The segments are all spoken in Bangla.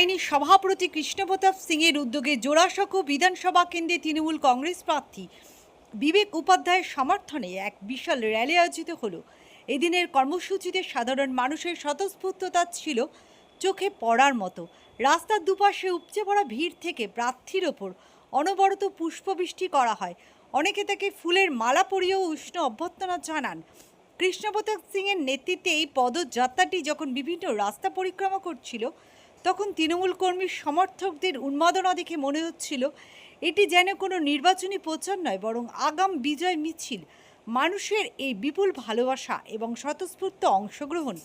বাহিনীর সভাপতি কৃষ্ণপ্রতাপ সিং এর উদ্যোগে জোড়াসাঁকো বিধানসভা কেন্দ্রে তৃণমূল কংগ্রেস প্রার্থী বিবেক উপাধ্যায়ের সমর্থনে এক বিশাল র্যালি আয়োজিত হলো। এদিনের কর্মসূচিতে সাধারণ মানুষের স্বতঃস্ফূর্ততা ছিল চোখে পড়ার মতো। রাস্তার দুপাশে উপচে পড়া ভিড় থেকে প্রার্থীর ওপর অনবরত পুষ্পবৃষ্টি করা হয়। অনেকে তাকে ফুলের মালা পরিয়েও উষ্ণ অভ্যর্থনা জানান। কৃষ্ণপ্রতাপ সিং এর নেতৃত্বে এই পদযাত্রাটি যখন বিভিন্ন রাস্তা পরিক্রমা করছিল, তখন তৃণমূল কর্মী সমর্থকদের উন্মাদনা দেখে মনে হচ্ছিল এটি যেন কোনো নির্বাচনী প্রচার নয়, বরং আগাম বিজয় মিছিল। মানুষের এই বিপুল ভালোবাসা এবং স্বতঃস্ফূর্ত অংশগ্রহণ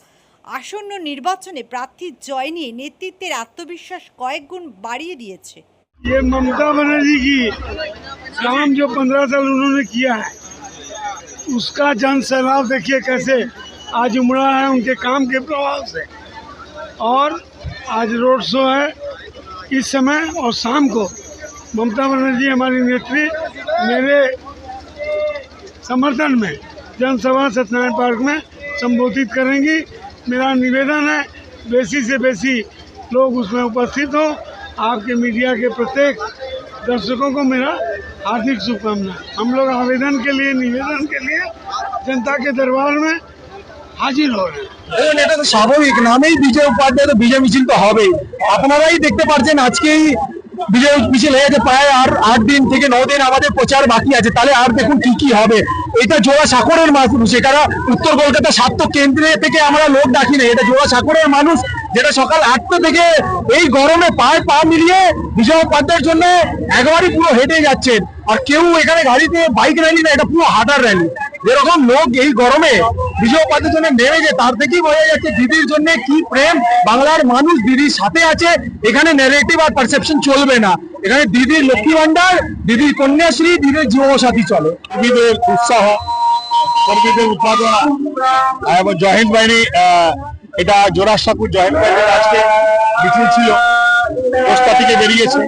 আসন্ন নির্বাচনে প্রার্থীর জয় নিয়ে নেতৃত্বের আত্মবিশ্বাস কয়েক গুণ বাড়িয়ে দিয়েছে। ये ममता बनर्जी की काम जो 15 साल उन्होंने किया है, उसका जन सैलाब देखिए कैसे आज उमड़ा है उनके काम के प्रभाव से। और आज रोड शो है इस समय और शाम को ममता बनर्जी हमारी नेत्री मेरे समर्थन में जनसभा सत्यनारायण पार्क में संबोधित करेंगी। मेरा निवेदन है बेसी से बेसी लोग उसमें उपस्थित हों। आपके मीडिया के प्रत्येक दर्शकों को मेरा हार्दिक शुभकामना। हम लोग आवेदन के लिए निवेदन के लिए जनता के दरबार में हाजिर हो रहे हैं। এটা তো স্বাভাবিক, নামেই বিজয় উপাধ্যায়, তো বিজয় মিছিল তো হবেই। আপনারাই দেখতে পাচ্ছেন আজকেই বিজয় মিছিল হয়ে গেছে, প্রায় আর 8 দিন থেকে 9 দিন আমাদের প্রচার বাকি আছে। তাহলে আর দেখুন কি কি হবে। এটা জোড়াসাঁকোরের মানুষ, এটা উত্তর কলকাতা 7 কেন্দ্রে থেকে আমরা লোক ডাকি না, এটা জোড়াসাঁকোরের মানুষ, যেটা সকাল 8টা থেকে এই গরমে পায়ে পা মিলিয়ে বিজয় উপাধ্যায়ের জন্য একবারই পুরো হেঁটে যাচ্ছেন। আর কেউ এখানে গাড়িতে বাইক র্যালি না, এটা পুরো হাঁটার র্যালি। যেরকম লোক এই গরমে বিজয় উপাধ্যায়ের জন্য নেমেছে, তার থেকেই বোঝা যাচ্ছে দিদির জন্য কি প্রেম। বাংলার মানুষ দিদির সাথে আছে। এখানে নেগেটিভ আর পারসেপশন চলবে না। এখানে দিদির লক্ষ্মী ভান্ডার, দিদির কন্যাশ্রী, দিদির যুবসাথী চলে। কর্মীদের উৎসাহ, কর্মীদের উৎপাদনা এবং জয়েন্ট বাহিনী, এটা জোড়াসাঁকো জয়েন্ট বাহিনীর আজকে মিছিল ছিল। পোস্তা থেকে বেরিয়েছে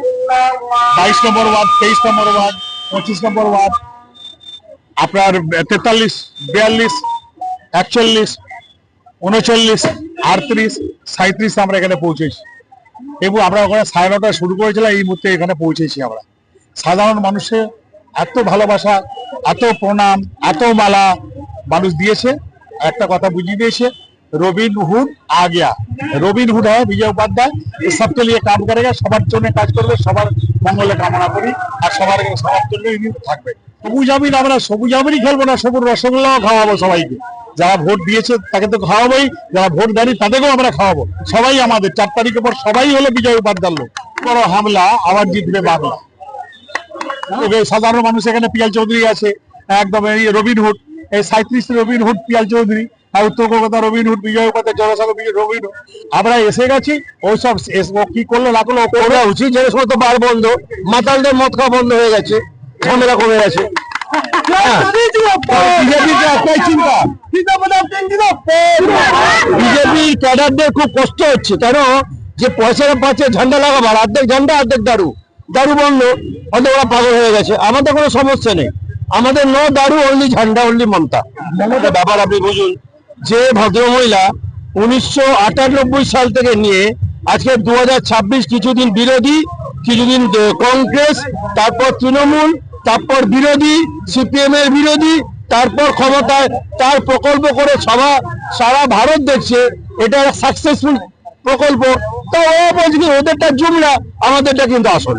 22 নম্বর ওয়ার্ড, 23 নম্বর ওয়ার্ড, 25 নম্বর ওয়ার্ড, আপনার 43, 42, 41, 39, 38, 37 আমরা এখানে পৌঁছেছি। এবং আমরা ওখানে 9:30 শুরু করেছিলাম, এই মুহূর্তে এখানে পৌঁছেছি আমরা। সাধারণ মানুষের এত ভালোবাসা, এত প্রণাম, এত মালা মানুষ দিয়েছে। একটা কথা বুঝিয়ে দিয়েছে, রবিন হুড আ গিয়া। রবিন হুড হয় বিজয় উপাধ্যায়, সবকে নিয়ে কাজ করেগা, সবার জন্য কাজ করবে, সবার মঙ্গলে কামনা করি। আর সবার জন্য থাকবে। সবুজ আবির, আমরা সবুজ আবিরই খেলবো না, সবুজ রসগোল্লাও খাওয়াবো সবাইকে। যারা ভোট দিয়েছে তাকে তো খাওয়াবোই, যারা ভোট দেয়নি তাদেরকেও আমরা খাওয়াবো। সবাই আমাদের 4 তারিখের পর সবাই হলো বিজয় উপাধ্যায় লোক। বড় হামলা, আবার জিতবে বাংলা। সাধারণ মানুষ এখানে পিয়াল চৌধুরী আছে, একদম রবিন হুড, এই 37 রবিন হুড পিয়াল চৌধুরী, আর উত্তর কলকাতা রবিন হুড বিজয় উপাধ্যায়, জনসাধারণ রবিন হুড। আমরা এসে গেছি। ওইসব কি করলো না করলো করা উচিত। যে সমস্ত বার বন্ধ, মাতালদের মদ খাওয়া বন্ধ হয়ে গেছে, ঝামেলা কমে গেছে। বিজেপি ক্যাডারদের খুব কষ্ট হচ্ছে, কেন যে পয়সাটা পাচ্ছে ঝান্ডা লাগাবার, অর্ধেক ঝান্ডা অর্ধেক দারু। দারু বন্ধ, অত ওরা পাগল হয়ে গেছে। আমাদের কোনো সমস্যা নেই, আমাদের নো দারু, অনলি ঝান্ডা, অনলি মমতা। ব্যাপার আপনি বুঝুন, যে ভদ্রমহিলা 1998 সাল থেকে নিয়ে আজকে 2026 কিছুদিন বিরোধী, কিছুদিন কংগ্রেস, তারপর তৃণমূল, তারপর বিরোধী, সিপিএম এর বিরোধী, তারপর ক্ষমতায়, তার প্রকল্প করে সারা ভারত দেখছে এটা সাকসেসফুল প্রকল্প। তো ও বলছে কি ওদেরটা জুমলা, আমাদেরটা কিন্তু আসল।